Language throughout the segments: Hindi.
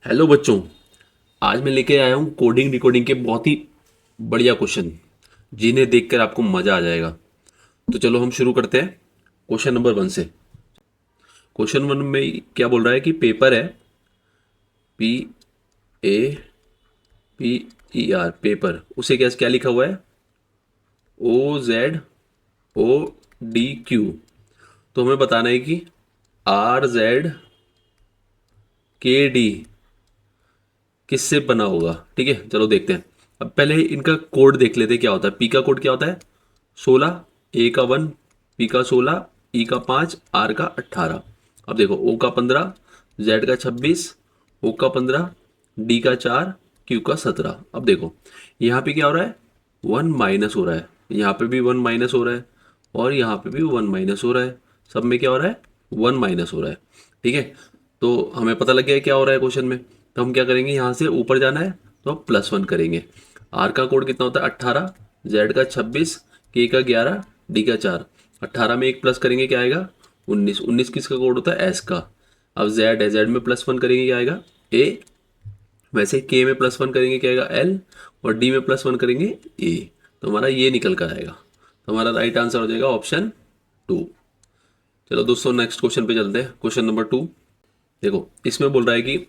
हेलो बच्चों। आज मैं लेके आया हूँ कोडिंग डिकोडिंग के बहुत ही बढ़िया क्वेश्चन, जिन्हें देखकर आपको मज़ा आ जाएगा। तो चलो हम शुरू करते हैं क्वेश्चन नंबर 1 से। क्वेश्चन 1 में क्या बोल रहा है कि पेपर है, P A P E R, paper, उसे क्या क्या लिखा हुआ है, OZODQ। तो हमें बताना है कि RZKD किससे बना होगा। ठीक है, चलो देखते हैं। अब पहले इनका कोड देख लेते हैं क्या होता है। पी का कोड क्या होता है, 16, ए का 1, पी का 16, ई का 5, आर का 18। अब देखो, ओ का 15, जेड का 26, ओ का 15, डी का 4, क्यू का 17। अब देखो यहाँ पे क्या हो रहा है, 1 माइनस हो रहा है, यहाँ पे भी 1 माइनस हो रहा है, और यहाँ पे भी 1 माइनस हो रहा है। सब में क्या हो रहा है, 1 माइनस हो रहा है। ठीक है, तो हमें पता लग गया है क्या हो रहा है क्वेश्चन में। तो हम क्या करेंगे, यहाँ से ऊपर जाना है तो हम +1 करेंगे। आर का कोड कितना होता है, 18, जेड का 26, के का 11, डी का 4। 18 में एक प्लस करेंगे क्या आएगा, 19। 19 किसका कोड होता है, एस का। अब जेड है, जेड में +1 करेंगे क्या आएगा, ए। वैसे के में +1 करेंगे क्या आएगा, एल। और डी में +1 करेंगे, ए। तो हमारा ये निकल कर आएगा। तो हमारा राइट आंसर हो जाएगा ऑप्शन 2। चलो दोस्तों, नेक्स्ट क्वेश्चन पे चलते हैं। Question number 2। देखो इसमें बोल रहा है कि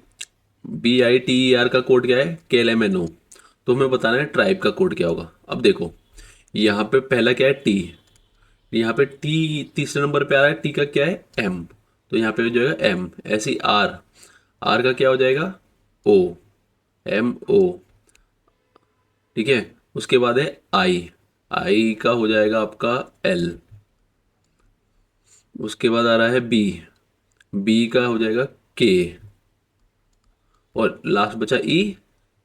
BITER का कोड क्या है, KLMNO। तो हमें बताना है ट्राइब का कोड क्या होगा। अब देखो यहाँ पे पहला क्या है, टी। यहाँ पे टी तीसरे नंबर पे आ रहा है, टी का क्या है, एम। तो यहाँ पे हो जाएगा एम। ऐसे ही आर, आर का क्या हो जाएगा, ओ, MO। ठीक है, उसके बाद है आई, आई का हो जाएगा आपका एल। उसके बाद आ रहा है बी, बी का हो जाएगा के। और लास्ट बचा ई,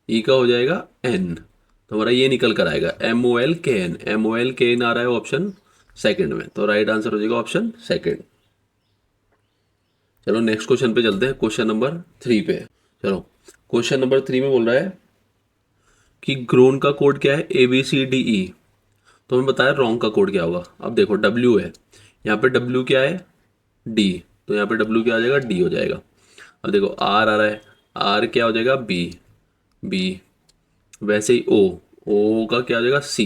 ई का हो जाएगा एन। तो हमारा ये निकल कर आएगा MOLKN। MOLKN आ रहा है ऑप्शन सेकंड में। तो राइट आंसर हो जाएगा ऑप्शन सेकंड। चलो नेक्स्ट क्वेश्चन पे चलते हैं, क्वेश्चन नंबर 3 पे। चलो क्वेश्चन नंबर 3 में बोल रहा है कि ग्रोन का कोड क्या है, ABCDE। तो हमें बताया रॉन्ग का कोड क्या होगा। अब देखो W है, यहाँ पे W क्या है, D। तो यहाँ पे W क्या आ जाएगा, D हो जाएगा। अब देखो R आ रहा है, R क्या हो जाएगा, B, B। वैसे ही O, O का क्या हो जाएगा, C।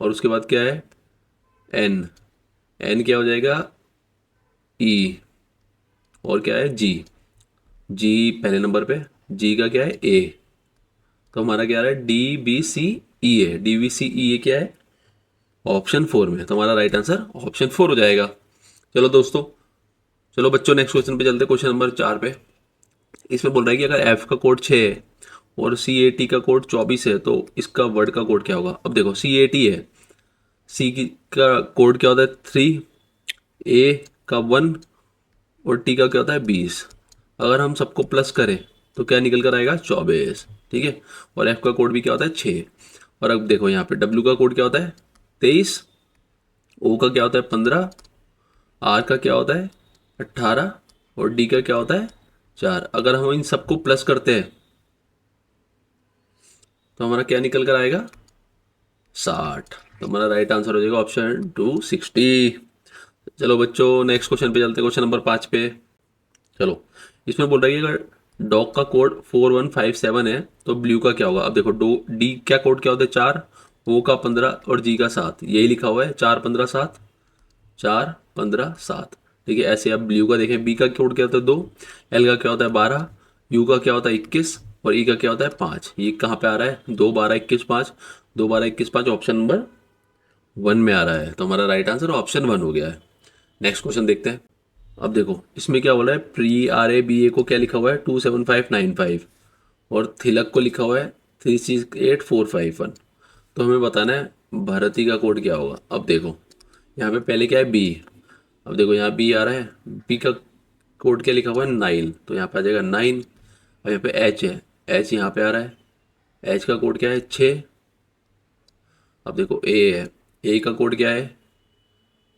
और उसके बाद क्या है, N, N क्या हो जाएगा, E। और क्या है, G, G पहले नंबर पे, G का क्या है, A। तो हमारा क्या आ रहा है, DBCE है। DBCE क्या है, ऑप्शन 4 में। तो हमारा राइट आंसर ऑप्शन 4 हो जाएगा। चलो दोस्तों, चलो बच्चों नेक्स्ट क्वेश्चन पे चलते हैं, क्वेश्चन नंबर 4 पे। इसमें बोल रहा है कि अगर एफ का कोड 6 है और CAT का कोड 24 है, तो इसका वर्ड का कोड क्या होगा। अब देखो CAT है, सी की का कोड क्या होता है, 3, ए का 1, और टी का क्या होता है, 20। अगर हम सबको प्लस करें तो क्या निकल कर आएगा, 24। ठीक है, और एफ का कोड भी क्या होता है, 6। और अब देखो यहाँ पे डब्ल्यू का कोड क्या होता है, 23, ओ का क्या होता है, 15, आर का क्या होता है, 18, और डी का क्या होता है, 4। अगर हम इन सबको प्लस करते हैं तो हमारा क्या निकल कर आएगा, 60। तो हमारा राइट आंसर हो जाएगा ऑप्शन 2, 60। चलो बच्चों नेक्स्ट क्वेश्चन पे चलते हैं, क्वेश्चन नंबर 5 पे। चलो इसमें बोल रहा है कि अगर डॉग का कोड 4157 है तो ब्लू का क्या होगा। अब देखो डो डी क्या कोड क्या होता है, 4, ओ का 15, और जी का 7। यही लिखा हुआ है, 4 15 7, 4 15 7। ठीक है, ऐसे अब ब्लू का देखें, बी का कोड क्या होता है, 2, एल का क्या होता है, 12, यू का क्या होता है, 21, और ई का क्या होता है, 5। ये कहाँ पे आ रहा है, 2 12 21 5, 2 12 21 5 ऑप्शन नंबर 1 में आ रहा है। तो हमारा राइट आंसर ऑप्शन 1 हो गया है। नेक्स्ट क्वेश्चन देखते हैं। अब देखो इसमें क्या बोला है, प्री RABA को क्या लिखा हुआ है, 27595, और थिलक को लिखा हुआ है 368451। तो हमें बताना है भारती का कोड क्या होगा। अब देखो यहाँ पे पहले क्या है, बी। अब देखो यहाँ बी आ रहा है, बी का कोड क्या लिखा हुआ है, 9। तो यहाँ पे आ जाएगा 9। और यहाँ पे एच है, एच यहाँ पे आ रहा है, एच का कोड क्या है, 6। अब देखो ए है, ए का कोड क्या है,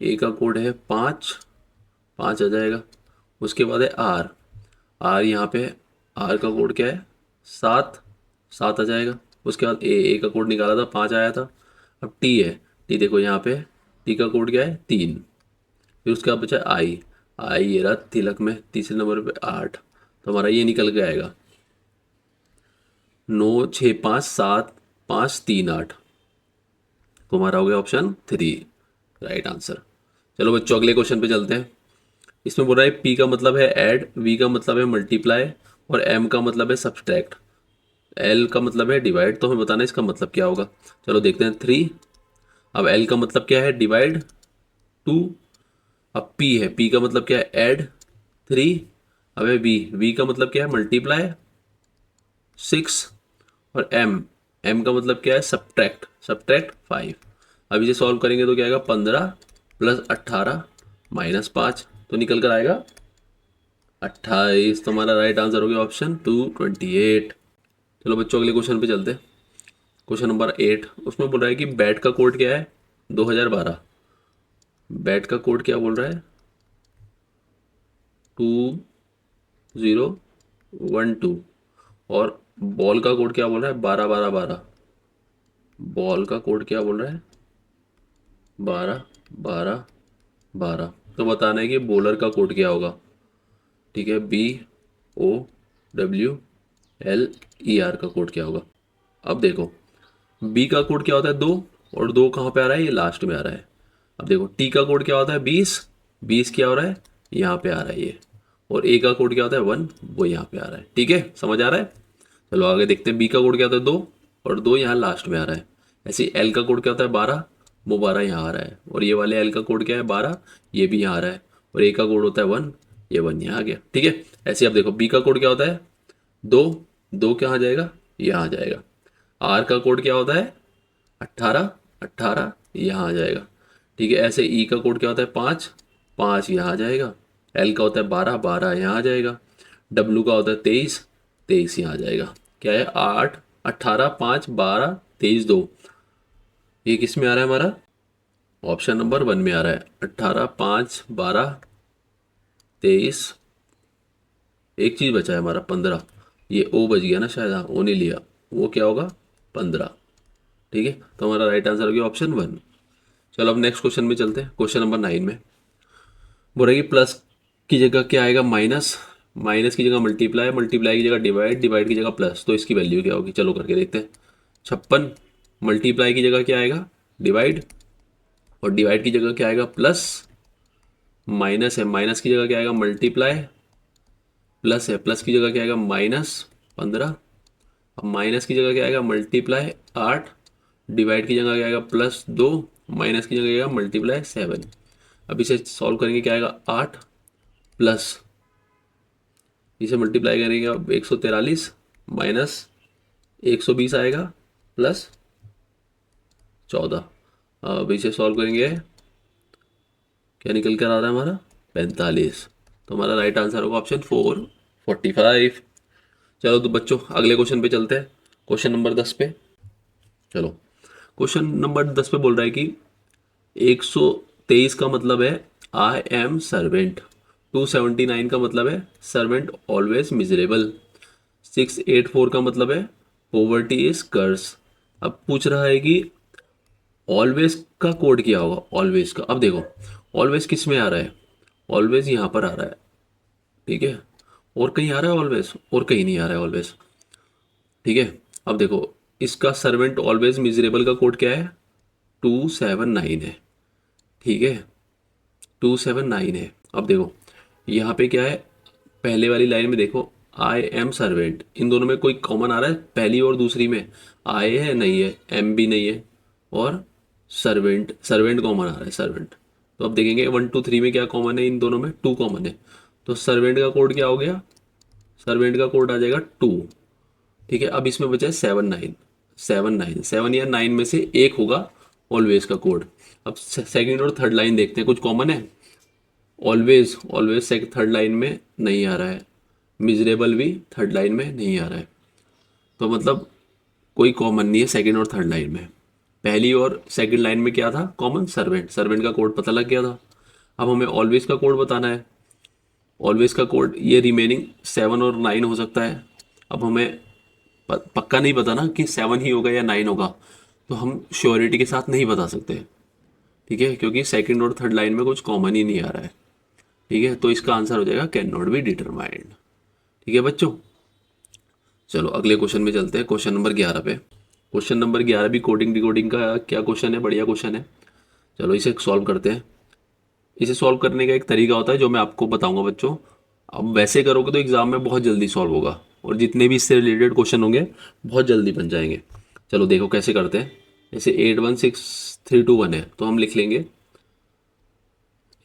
ए का कोड है 5, 5 आ जाएगा। उसके बाद है आर, आर यहाँ पे, आर का कोड क्या है, 7, 7 आ जाएगा। उसके बाद ए का कोड निकाला था, 5 आया था। अब टी है, टी देखो यहाँ पे, टी का कोड क्या है, 3। फिर उसके बाद बचा आई, आई ये रहा तिलक में तीसरे नंबर पे 8। तो हमारा ये निकल के आएगा 9 6 5 7 5 3 8। तो हमारा हो गया ऑप्शन 3 राइट आंसर। चलो बच्चों अगले क्वेश्चन पे चलते हैं। इसमें बोल रहा है पी का मतलब है ऐड, वी का मतलब है मल्टीप्लाई और एम का मतलब है सब्सट्रैक्ट, एल का मतलब है डिवाइड। तो हमें बताना है इसका मतलब क्या होगा। चलो देखते हैं 3। अब एल का मतलब क्या है, डिवाइड 2। अब पी है, पी का मतलब क्या है, ऐड 3। अब है वी, वी का मतलब क्या है, मल्टीप्लाई 6। और एम, एम का मतलब क्या है, सब्ट्रैक्ट, सब्ट्रैक्ट 5। अब इसे सॉल्व करेंगे तो क्या आएगा, 15 प्लस 18 माइनस 5, तो निकल कर आएगा 28। तो हमारा राइट आंसर हो गया ऑप्शन 228। चलो बच्चों अगले क्वेश्चन पे चलते हैं। क्वेश्चन नंबर 8, उसमें बोल रहा है कि बैट का कोड क्या है, 2012। बैट का कोड क्या बोल रहा है, 2012। और बॉल का कोड क्या बोल रहा है, 12 12 12। बॉल का कोड क्या बोल रहा है, 12 12 12। तो बताना है कि बॉलर का कोड क्या होगा। ठीक है, BOWLER का कोड क्या होगा। अब देखो बी का कोड क्या होता है, 2। और 2 कहाँ पे आ रहा है, ये लास्ट में आ रहा है। अब देखो टी का कोड क्या होता है, 20। 20 क्या हो रहा है, यहाँ पे आ रहा है ये। और ए का कोड क्या होता है, 1, वो यहाँ पे आ रहा है। ठीक है, समझ आ रहा है। चलो आगे देखते हैं, बी का कोड क्या होता है, 2। और 2 यहाँ लास्ट में आ रहा है। ऐसे ही एल का कोड क्या होता है, 12। वो 12 यहाँ आ रहा है। और ये वाले एल का कोड क्या है, 12। ये भी यहाँ आ रहा है। और ए का कोड होता है 1, ये 1 यहाँ आ गया। ठीक है, ऐसे अब देखो बी का कोड क्या होता है, 2। 2 कहाँ जाएगा, यहाँ आ जाएगा। आर का कोड क्या होता है, 18। 18 यहाँ आ जाएगा। ठीक है, ऐसे ई का कोड क्या होता है, 5। 5 यहाँ आ जाएगा। एल का होता है 12। 12 यहाँ आ जाएगा। डब्लू का होता है 23। 23 यहाँ आ जाएगा। क्या है, 8 18 5 12 23 2। ये किस में आ रहा है हमारा, ऑप्शन नंबर 1 में आ रहा है। 18 5 12 23। एक चीज़ बचा है हमारा, 15। ये ओ बच गया ना शायद, हाँ ओ नहीं लिया। वो क्या होगा, 15। ठीक है, तो हमारा राइट आंसर हो गया ऑप्शन 1। चलो अब नेक्स्ट क्वेश्चन में चलते हैं। क्वेश्चन नंबर 9 में बोल रहा है कि प्लस की जगह क्या आएगा, माइनस। माइनस की जगह मल्टीप्लाई, मल्टीप्लाई की जगह डिवाइड, डिवाइड की जगह प्लस। तो इसकी वैल्यू क्या होगी, चलो करके देखते हैं। 56 मल्टीप्लाई की जगह क्या आएगा, डिवाइड। और डिवाइड की जगह क्या आएगा, प्लस। माइनस है, माइनस की जगह क्या आएगा, मल्टीप्लाई। प्लस है, प्लस की जगह क्या आएगा, माइनस 15। अब माइनस की जगह क्या आएगा, मल्टीप्लाई 8। डिवाइड की जगह क्या आएगा, +2। माइनस की जगह क्या आएगा, मल्टीप्लाई 7। अब इसे सॉल्व करेंगे, क्या आएगा, 8 प्लस, इसे मल्टीप्लाई करेंगे अब 143 माइनस 120 आएगा प्लस 14। अब इसे सॉल्व करेंगे, क्या निकल कर आ रहा है हमारा, 45। तो हमारा राइट आंसर होगा ऑप्शन 4 45। चलो तो बच्चों अगले क्वेश्चन पे चलते हैं। क्वेश्चन नंबर 10 पे चलो। क्वेश्चन नंबर 10 पे बोल रहा है कि 123 का मतलब है आई एम सर्वेंट। 279 का मतलब है सर्वेंट ऑलवेज मिजरेबल। 684 का मतलब है पोवर्टी इज कर्स। अब पूछ रहा है कि ऑलवेज का कोड क्या होगा, ऑलवेज का। अब देखो ऑलवेज किस में आ रहा है, ऑलवेज यहाँ पर आ रहा है। ठीक है, और कहीं आ रहा है ऑलवेज, और कहीं नहीं आ रहा है ऑलवेज। ठीक है, अब देखो इसका सर्वेंट ऑलवेज मिजरेबल का कोड क्या है, 279 है। ठीक है, 279 है। अब देखो यहाँ पे क्या है, पहले वाली लाइन में देखो आई एम सर्वेंट, इन दोनों में कोई कॉमन आ रहा है, पहली और दूसरी में आई है नहीं है, एम भी नहीं है, और सर्वेंट, सर्वेंट कॉमन आ रहा है, सर्वेंट। तो अब देखेंगे 1 2 3 में क्या कॉमन है, इन दोनों में 2 कॉमन है। तो सर्वेंट का कोड क्या हो गया, सर्वेंट का कोड आ जाएगा 2। ठीक है, अब इसमें बचा है 7 9। 7 9, 7 या 9 में से एक होगा ऑलवेज का कोड। अब सेकंड और थर्ड लाइन देखते हैं, कुछ कॉमन है। ऑलवेज, ऑलवेज थर्ड लाइन में नहीं आ रहा है। मिजरेबल भी थर्ड लाइन में नहीं आ रहा है। तो मतलब कोई कॉमन नहीं है सेकंड और थर्ड लाइन में। पहली और सेकंड लाइन में क्या था कॉमन, सर्वेंट, सर्वेंट का कोड पता लग गया था। अब हमें ऑलवेज का कोड बताना है। ऑलवेज का कोड ये रिमेनिंग 7 और 9 हो सकता है। अब हमें पक्का नहीं पता ना कि 7 ही होगा या 9 होगा, तो हम श्योरिटी के साथ नहीं बता सकते। ठीक है, क्योंकि सेकंड और थर्ड लाइन में कुछ कॉमन ही नहीं आ रहा है। ठीक है, तो इसका आंसर हो जाएगा कैन नॉट बी डिटरमाइंड। ठीक है बच्चों, चलो अगले क्वेश्चन में चलते हैं, क्वेश्चन नंबर 11 पे। क्वेश्चन नंबर 11 भी कोडिंग डिकोडिंग का क्या क्वेश्चन है, बढ़िया क्वेश्चन है। चलो इसे सॉल्व करते हैं। इसे सॉल्व करने का एक तरीका होता है जो मैं आपको बताऊंगा बच्चों। अब वैसे करोगे तो एग्जाम में बहुत जल्दी सॉल्व होगा, और जितने भी इससे रिलेटेड क्वेश्चन होंगे बहुत जल्दी बन जाएंगे। चलो देखो कैसे करते हैं। जैसे 816321 है तो हम लिख लेंगे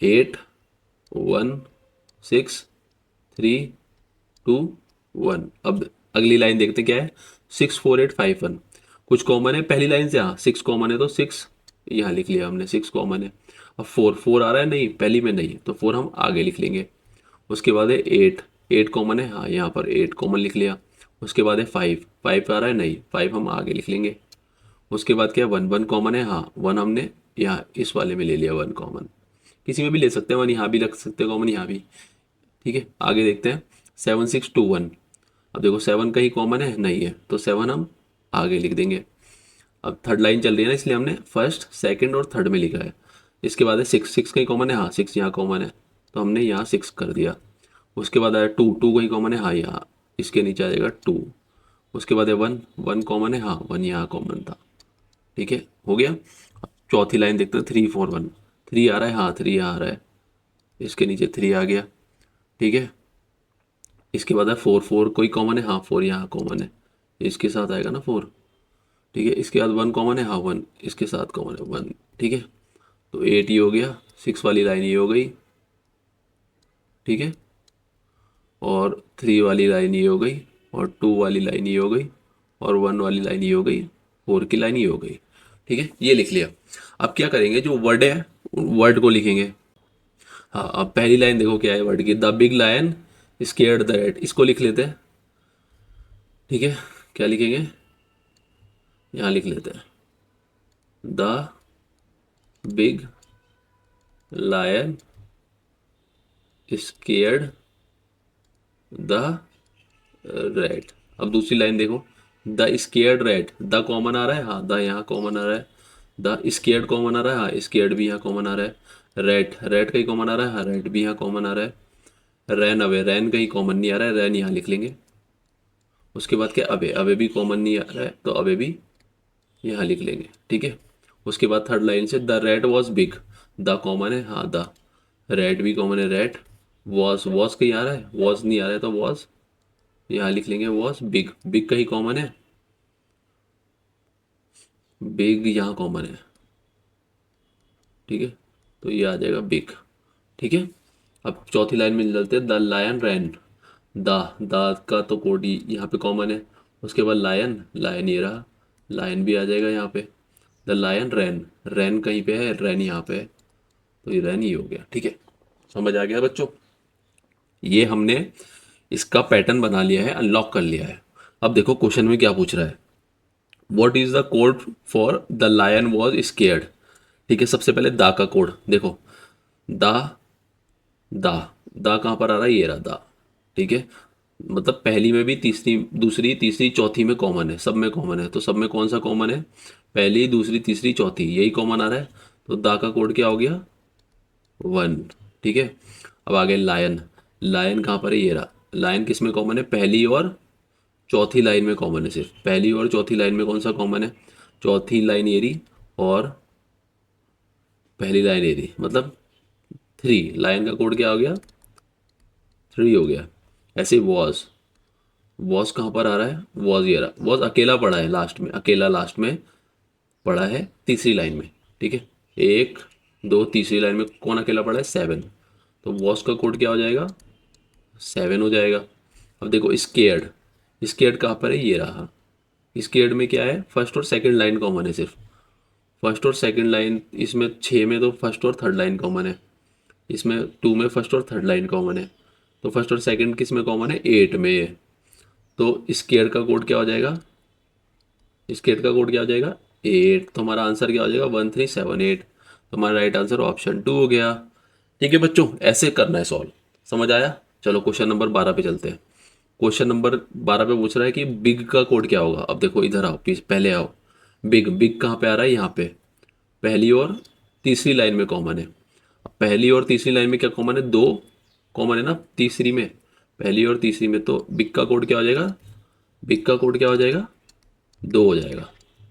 816321। अब अगली लाइन देखते क्या है, 64851। कुछ कॉमन है पहली लाइन से, हाँ 6 कॉमन है तो 6 यहाँ लिख लिया हमने, 6 कॉमन है। अब 4 आ रहा है, नहीं पहली में नहीं, तो 4 हम आगे लिख लेंगे। उसके बाद है 8 कॉमन है, हाँ यहाँ पर 8 कॉमन लिख लिया। उसके बाद है 5 आ रहा है, नहीं 5 हम आगे लिख लेंगे। उसके बाद क्या है, 1 कॉमन है, हाँ 1 हमने यहाँ इस वाले में ले लिया 1 कॉमन। किसी में भी ले सकते हैं 1, यहाँ भी रख सकते हैं कॉमन, यहाँ भी। ठीक है आगे देखते हैं 7621। अब देखो 7 कहीं कॉमन है, नहीं है, तो 7 हम आगे लिख देंगे। अब थर्ड लाइन चल रही है ना, इसलिए हमने फर्स्ट सेकंड और थर्ड में लिखा है। इसके बाद है 6 कहीं कॉमन है, हाँ 6 यहाँ कॉमन है, तो हमने यहाँ 6 कर दिया। उसके बाद आया 2 कहीं कॉमन है, हाँ यहाँ इसके नीचे आ जाएगा 2। उसके बाद है 1 कॉमन है, हाँ 1 यहाँ कॉमन था। ठीक है हो गया। अब चौथी लाइन देखते हैं 341। 3 आ रहा है, हाँ 3 यहाँ आ रहा है, इसके नीचे 3 आ गया। ठीक है इसके बाद है 4 कोई कॉमन है, हाँ 4 यहाँ कॉमन है, इसके साथ आएगा ना 4। ठीक है इसके बाद 1 कॉमन है, हाँ 1 इसके साथ कॉमन है 1। ठीक है तो 8 ही हो गया, 6 वाली लाइन ये हो गई। ठीक है और 3 वाली लाइन ये हो गई, और 2 वाली लाइन ये हो गई, और 1 वाली लाइन ये हो गई, 4 की लाइन ये हो गई। ठीक है ये लिख लिया। अब क्या करेंगे, जो वर्ड है वर्ड को लिखेंगे। हाँ अब पहली लाइन देखो क्या है वर्ड की, the big lion scared the rat, इसको लिख लेते हैं। ठीक है क्या लिखेंगे, यहाँ लिख लेते हैं the big lion scared the rat. अब दूसरी लाइन देखो, the scared rat, the common आ रहा है, हाँ द यहाँ कॉमन आ रहा है। द स्केयर्ड कॉमन आ रहा है, हाँ स्केयर्ड भी यहाँ कॉमन आ रहा है। रैट रैट कहीं कॉमन आ रहा है, हाँ रैट भी यहाँ कॉमन आ रहा है। रैन अवे, रैन कहीं कॉमन नहीं आ रहा है, रैन यहाँ लिख लेंगे। उसके बाद क्या, अबे अबे भी कॉमन नहीं आ रहा है, तो अबे भी यहाँ लिख लेंगे। ठीक है उसके बाद थर्ड लाइन से the rat was big, the common है, हाँ द रैट भी कॉमन है, रैट वॉज कहीं आ रहा है, वॉज नहीं आ रहा है, तो वॉज यहाँ लिख लेंगे। वॉज बिग, बिग कहीं कॉमन है, बिग यहाँ कॉमन है। ठीक है तो ये आ जाएगा बिग। ठीक है अब चौथी लाइन में चलते हैं, द लायन रैन, द का तो कोड यहाँ पे कॉमन है। उसके बाद लायन, लायन ये रहा, लायन भी आ जाएगा यहाँ पे। द लायन रैन, रैन कहीं पे है, रैन यहाँ पे है, तो ये रैन ही हो गया। ठीक है समझ आ गया बच्चों, ये हमने इसका पैटर्न बना लिया है, अनलॉक कर लिया है। अब देखो क्वेश्चन में क्या पूछ रहा है, what is the code for the lion was scared. ठीक है सबसे पहले दा का कोड देखो, दा दा दा कहाँ पर आ रहा है, ये रहा दा। ठीक है मतलब पहली में भी, तीसरी दूसरी तीसरी चौथी में कॉमन है, सब में कॉमन है, तो सब में कौन सा कॉमन है, पहली दूसरी तीसरी चौथी यही कॉमन आ रहा है, तो दा का कोड क्या हो गया 1। ठीक है अब आगे लायन, लायन कहाँ पर है, ये रहा, लायन किस में कॉमन है, पहली और चौथी लाइन में कॉमन है, सिर्फ पहली और चौथी लाइन में कौन सा कॉमन है, चौथी लाइन ये रही और पहली लाइन ये रही, मतलब 3, लाइन का कोड क्या हो गया 3 हो गया। ऐसे वॉज, वॉज कहाँ पर आ रहा है, वॉज ये रहा, वॉज अकेला पड़ा है लास्ट में, अकेला लास्ट में पड़ा है तीसरी लाइन में। ठीक है 1 2 तीसरी लाइन में कौन अकेला पड़ा है 7, तो वॉज का कोड क्या हो जाएगा 7 हो जाएगा। अब देखो स्केयर्ड, स्केयर्ड कहाँ पर है, ये रहा, स्केयर्ड में क्या है, फर्स्ट और सेकंड लाइन कॉमन है, सिर्फ फर्स्ट और सेकंड लाइन, इसमें 6 में तो फर्स्ट और थर्ड लाइन कॉमन है, इसमें 2 में फर्स्ट और थर्ड लाइन कॉमन है, तो फर्स्ट और सेकंड किस में कॉमन है 8 में, तो स्केयर का कोड क्या हो जाएगा, स्केयर का कोड क्या हो जाएगा 8, तो हमारा आंसर क्या हो जाएगा 1378, तो हमारा राइट आंसर ऑप्शन 2 हो गया। ठीक है बच्चों ऐसे करना है सॉल्व, समझ आया। चलो क्वेश्चन नंबर 12 पे चलते हैं। क्वेश्चन नंबर 12 पे पूछ रहा है कि बिग का कोड क्या होगा। अब देखो इधर आओ, पहले आओ, बिग बिग कहाँ पे आ रहा है, यहाँ पे पहली और तीसरी लाइन में कॉमन है। अब पहली और तीसरी लाइन में क्या कॉमन है, 2 कॉमन है ना तीसरी में, पहली और तीसरी में, तो बिग का कोड क्या हो जाएगा, बिग का कोड क्या हो जाएगा, 2 हो जाएगा।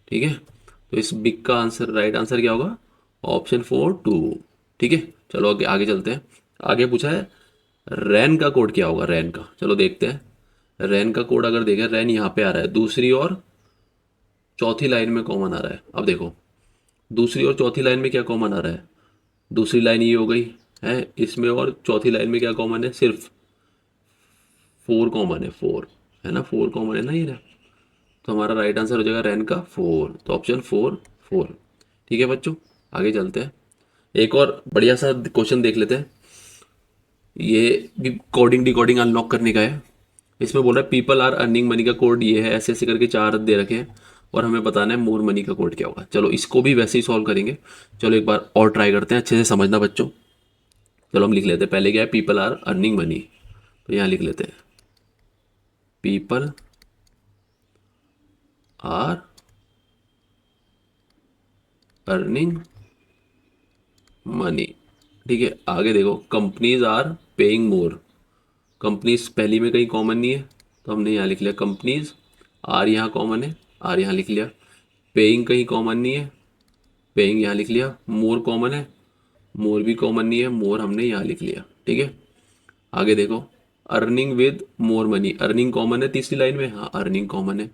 ठीक है, तो इस बिग का आंसर, राइट आंसर क्या होगा, ऑप्शन 4 2। ठीक है, चलो आगे आगे चलते हैं। आगे पूछा है रैन का कोड क्या होगा, रैन का, चलो देखते हैं। रैन का कोड अगर देखें, रैन यहाँ पे आ रहा है, दूसरी और चौथी लाइन में कॉमन आ रहा है। अब देखो दूसरी और चौथी लाइन में क्या कॉमन आ रहा है, दूसरी लाइन ये हो गई है इसमें, और चौथी लाइन में क्या कॉमन है, सिर्फ 4 कॉमन है, 4 है ना, 4 कॉमन है ना ये ना। तो हमारा राइट आंसर हो जाएगा रैन का 4, तो ऑप्शन 4 4। ठीक है बच्चों, आगे चलते हैं। एक और बढ़िया सा क्वेश्चन देख लेते हैं। ये भी कोडिंग डिकोडिंग अनलॉक करने का है। इसमें बोल रहा है पीपल आर अर्निंग मनी का कोड ये है, ऐसे ऐसे करके 4 दे रखे हैं और हमें बताना है मोर मनी का कोड क्या होगा। चलो इसको भी वैसे ही सॉल्व करेंगे। चलो एक बार और ट्राई करते हैं, अच्छे से समझना बच्चों। चलो हम लिख लेते हैं, पहले क्या है, पीपल आर अर्निंग मनी, तो यहाँ लिख लेते हैं पीपल आर अर्निंग मनी। ठीक है, आगे देखो companies are paying more. Companies पहली में कहीं कॉमन नहीं है, तो हमने यहाँ लिख लिया कंपनीज, आर यहाँ कॉमन है, आर यहाँ लिख लिया। पेइंग कहीं कॉमन नहीं है, पेइंग यहाँ लिख लिया। मोर कॉमन है, मोर भी कॉमन नहीं है, मोर हमने यहाँ लिख लिया। ठीक है, आगे देखो earning with more money, earning common है तीसरी लाइन में, हाँ अर्निंग कॉमन है।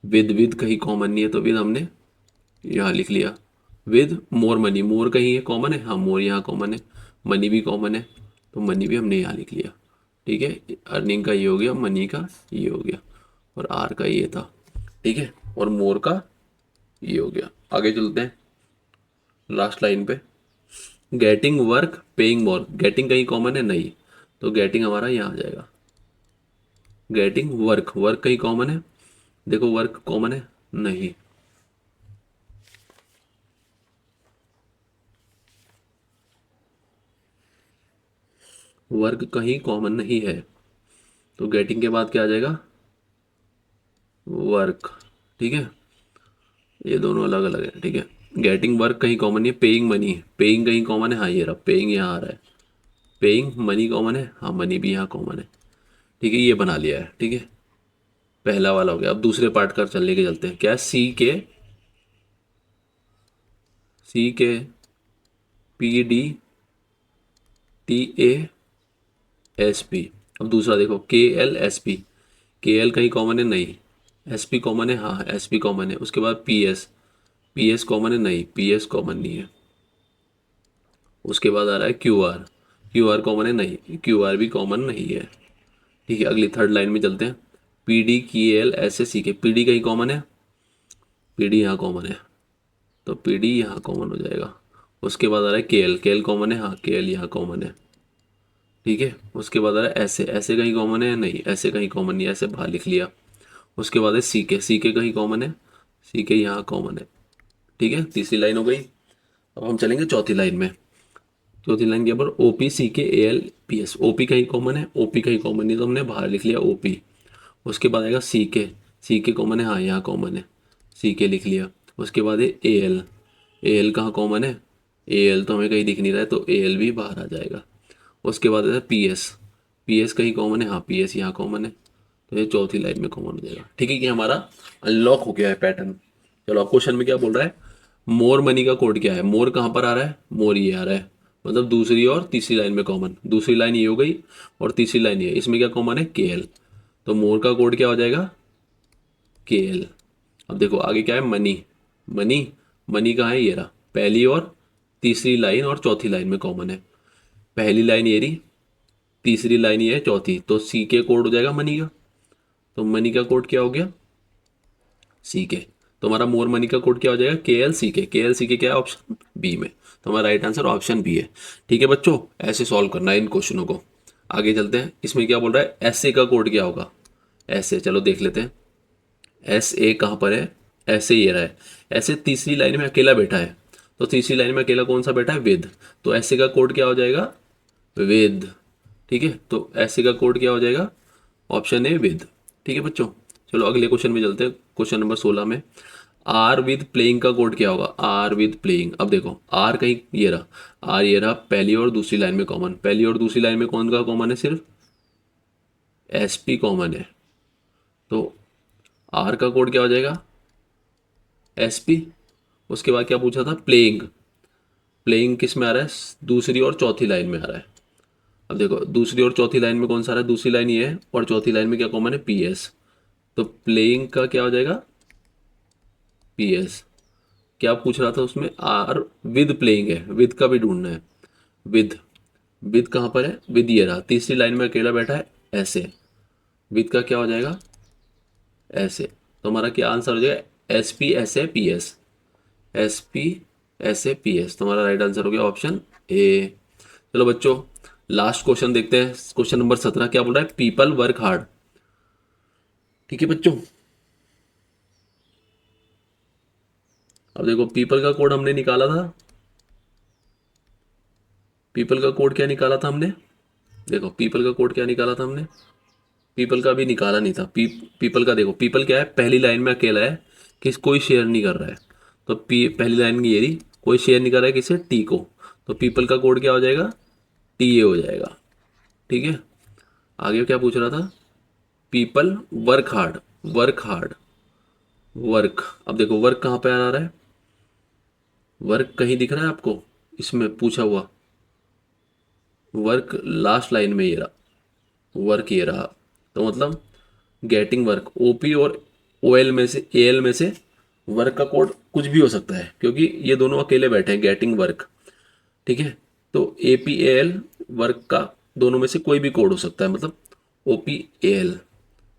विद कहीं कॉमन नहीं है, तो विद हमने यहाँ लिख लिया। विद मोर मनी, मोर कहीं है कॉमन है, हाँ मोर यहाँ कॉमन है। मनी भी कॉमन है, तो मनी भी हमने यहाँ लिख लिया। ठीक है, अर्निंग का ये हो गया, मनी का ये हो गया, और आर का ये था। ठीक है, और मोर का ये हो गया। आगे चलते हैं लास्ट लाइन पे, getting work paying more. Getting कहीं कॉमन है नहीं, तो गेटिंग हमारा यहाँ आ जाएगा। गेटिंग वर्क, वर्क कहीं कॉमन है, देखो वर्क कॉमन है नहीं, वर्क कहीं कॉमन नहीं है, तो गेटिंग के बाद क्या आ जाएगा, वर्क। ठीक है, ये दोनों अलग अलग है। ठीक है, गेटिंग वर्क कहीं कॉमन नहीं है, पेइंग मनी, पेइंग कहीं कॉमन है, हाँ ये रहा पेइंग यहाँ आ रहा है। पेइंग मनी कॉमन है, हाँ मनी भी यहाँ कॉमन है। ठीक है, ये बना लिया है। ठीक है, पहला वाला हो गया। अब दूसरे पार्ट का चल लेके चलते हैं। क्या, सी के PDTASP। अब दूसरा देखो KLSP, KL कहीं कॉमन है नहीं, SP कॉमन है, हाँ SP कॉमन है। उसके बाद PS कॉमन है नहीं, PS कॉमन नहीं है। उसके बाद आ रहा है QR कॉमन है नहीं, QR भी कॉमन नहीं है। ठीक है, अगली थर्ड लाइन में चलते हैं। PDKLSSCK, PD कहीं कॉमन है, PD यहाँ कॉमन है, तो PD यहाँ कॉमन हो जाएगा। उसके बाद आ रहा है KL कॉमन है, हाँ KL यहाँ कॉमन है। ठीक है, उसके बाद आ रहा है ऐसे कहीं कॉमन है नहीं, ऐसे कहीं कॉमन नहीं, ऐसे बाहर लिख लिया। उसके बाद है CK कहीं कॉमन है, CK यहाँ कॉमन है। ठीक है, तीसरी लाइन हो गई। अब हम चलेंगे चौथी लाइन में। चौथी लाइन के ऊपर OPCKALPS, OP कहीं कॉमन है, OP कहीं कॉमन नहीं, तो हमने बाहर लिख लिया OP। उसके बाद आएगा CK कॉमन है, हाँ यहाँ कॉमन है, CK लिख लिया। उसके बाद है AL कहाँ कॉमन है, AL तो हमें कहीं दिख नहीं रहा है, तो AL भी बाहर आ जाएगा। उसके बाद है PS कहीं कॉमन है, हाँ PS यहाँ कॉमन है, तो ये चौथी लाइन में कॉमन हो जाएगा। ठीक है, कि हमारा अनलॉक हो गया है पैटर्न। चलो अब क्वेश्चन में क्या बोल रहा है, मोर मनी का कोड क्या है। मोर कहाँ पर आ रहा है, मोर ये आ रहा है, मतलब दूसरी और तीसरी लाइन में कॉमन। दूसरी लाइन ये हो गई और तीसरी लाइन ये, इसमें क्या कॉमन है, KL, तो मोर का कोड क्या हो जाएगा, KL। अब देखो आगे क्या है, मनी मनी कहाँ है, ये रहा, पहली और तीसरी लाइन और चौथी लाइन में कॉमन है। पहली लाइन ये रही, तीसरी लाइन ये है, चौथी, तो CK कोड हो जाएगा मनी का। तो मनी का कोड क्या हो गया, CK। तो हमारा मोर मनी का कोड क्या हो जाएगा, KL CK क्या है, ऑप्शन बी में। तो हमारा राइट आंसर ऑप्शन बी है। ठीक है बच्चों, ऐसे सॉल्व करना है इन क्वेश्चनों को। आगे चलते हैं, इसमें क्या बोल रहा है, SA का कोड क्या होगा, ऐसे चलो देख लेते हैं। SA कहाँ पर है, ऐसे ये रहा है, ऐसे तीसरी लाइन में अकेला बैठा है, तो तीसरी लाइन में अकेला कौन सा बैठा है, विद, तो SA का कोड क्या हो जाएगा, विद। ठीक है, तो ऐसे का कोड क्या हो जाएगा, ऑप्शन ए विद। ठीक है बच्चों, चलो अगले क्वेश्चन में चलते हैं। क्वेश्चन नंबर 16 में आर विद प्लेइंग का कोड क्या होगा, आर विद प्लेइंग। अब देखो आर कहीं ये रहा, आर ये रहा, पहली और दूसरी लाइन में कॉमन, पहली और दूसरी लाइन में कौन का कॉमन है, सिर्फ एस पी कॉमन है, तो आर का कोड क्या हो जाएगा, एस पी। उसके बाद क्या पूछा था, प्लेइंग, प्लेइंग किस में आ रहा है, दूसरी और चौथी लाइन में आ रहा है। अब देखो दूसरी और चौथी लाइन में कौन सा आ रहा है, दूसरी लाइन ये है और चौथी लाइन में क्या कॉमन है, पी एस। तो प्लेइंग का क्या हो जाएगा, पी एस। क्या पूछ रहा था उसमें, आर विद प्लेइंग है, विद का भी ढूंढना है, विद, विद कहाँ पर है, विद ये रहा, तीसरी लाइन में अकेला बैठा है, ऐसे, विद का क्या हो जाएगा, ऐसे। तो हमारा क्या आंसर हो जाएगा, S P S A P S, S P S A P S. तो हमारा राइट आंसर हो गया ऑप्शन ए। चलो बच्चों लास्ट क्वेश्चन देखते हैं, क्वेश्चन नंबर 17 क्या बोल रहा है, पीपल वर्क हार्ड। ठीक है बच्चों, अब देखो पीपल का कोड हमने निकाला था, पीपल का कोड क्या निकाला था हमने, देखो पीपल का कोड क्या निकाला था हमने, पीपल का भी निकाला नहीं था। पीपल का देखो, पीपल क्या है, पहली लाइन में अकेला है, किस कोई शेयर नहीं कर रहा है। तो पहली लाइन में ये रही, कोई शेयर नहीं कर रहा है किसे, टी को। तो पीपल का कोड क्या हो जाएगा, टी ए हो जाएगा। ठीक है, आगे क्या पूछ रहा था, people work hard, work hard, work. अब देखो वर्क कहाँ पे आ रहा है, वर्क कहीं दिख रहा है आपको इसमें पूछा हुआ, वर्क लास्ट लाइन में ये रहा, वर्क ये रहा। तो मतलब गेटिंग वर्क, ओपी और ओएल में से, एएल में से वर्क का कोड कुछ भी हो सकता है क्योंकि ये दोनों अकेले बैठे हैं, गेटिंग वर्क। ठीक है, तो एपीएल वर्क का दोनों में से कोई भी कोड हो सकता है, मतलब ओपीएल।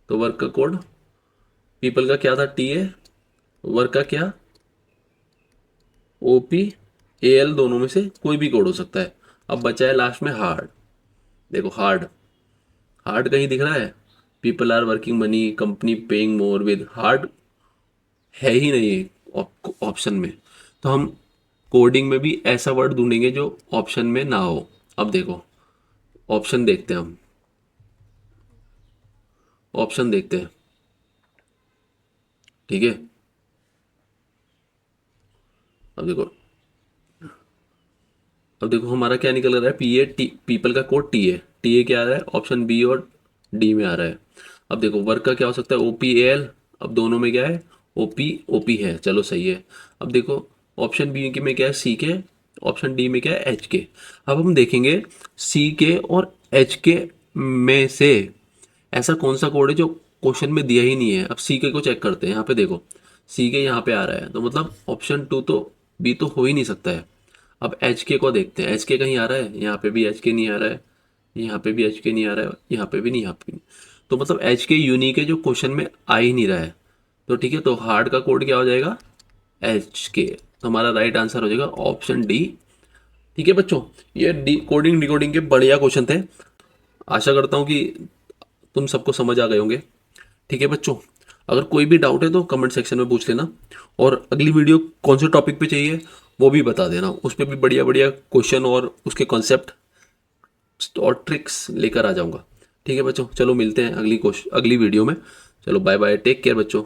तो वर्क का कोड, पीपल का क्या था, टी ए, वर्क का क्या, ओपी एल, दोनों में से कोई भी कोड हो सकता है। अब बचा है लास्ट में हार्ड। देखो हार्ड, हार्ड कहीं दिख रहा है, people are working money, company paying more with, hard है ही नहीं ऑप्शन में। तो हम कोडिंग में भी ऐसा वर्ड ढूंढेंगे जो ऑप्शन में ना हो। अब देखो ऑप्शन देखते हैं हम, ऑप्शन देखते हैं। ठीक है, अब देखो, अब देखो हमारा क्या निकल रहा है, पी ए टी, पीपल का code T A, T A क्या आ रहा है, ऑप्शन बी और डी में आ रहा है। अब देखो वर्क का क्या हो सकता है, ओ पी एल, अब दोनों में क्या है, ओ पी है, चलो सही है। अब देखो ऑप्शन बी के में क्या है, सी के, ऑप्शन डी में क्या है, एच के। अब हम देखेंगे सी के और एच के में से ऐसा कौन सा कोड है जो क्वेश्चन में दिया ही नहीं है। अब सी के को चेक करते हैं, यहाँ पे देखो सी के यहाँ पे आ रहा है, तो मतलब ऑप्शन टू तो बी तो हो ही नहीं सकता है। अब एच के को देखते हैं, एच के कहीं आ रहा है, यहाँ पे भी एच के नहीं आ रहा है, यहाँ पे भी एच के नहीं आ रहा है, यहाँ पे भी नहीं, यहाँ पे भी नहीं। तो मतलब एच के यूनिक है जो क्वेश्चन में आ ही नहीं रहा है। तो ठीक है, तो हार्ड का कोड क्या हो जाएगा, एच के। तो हमारा राइट आंसर हो जाएगा ऑप्शन डी। ठीक है बच्चों, ये डी कोडिंग डिकोडिंग के बढ़िया क्वेश्चन थे, आशा करता हूँ कि तुम सबको समझ आ गए होंगे। ठीक है बच्चों, अगर कोई भी डाउट है तो कमेंट सेक्शन में पूछ लेना, और अगली वीडियो कौन से टॉपिक पे चाहिए वो भी बता देना, उस पर भी बढ़िया बढ़िया क्वेश्चन और उसके कॉन्सेप्ट और ट्रिक्स लेकर आ जाऊंगा। ठीक है बच्चों, चलो मिलते हैं अगली वीडियो में। चलो बाय बाय, टेक केयर बच्चों।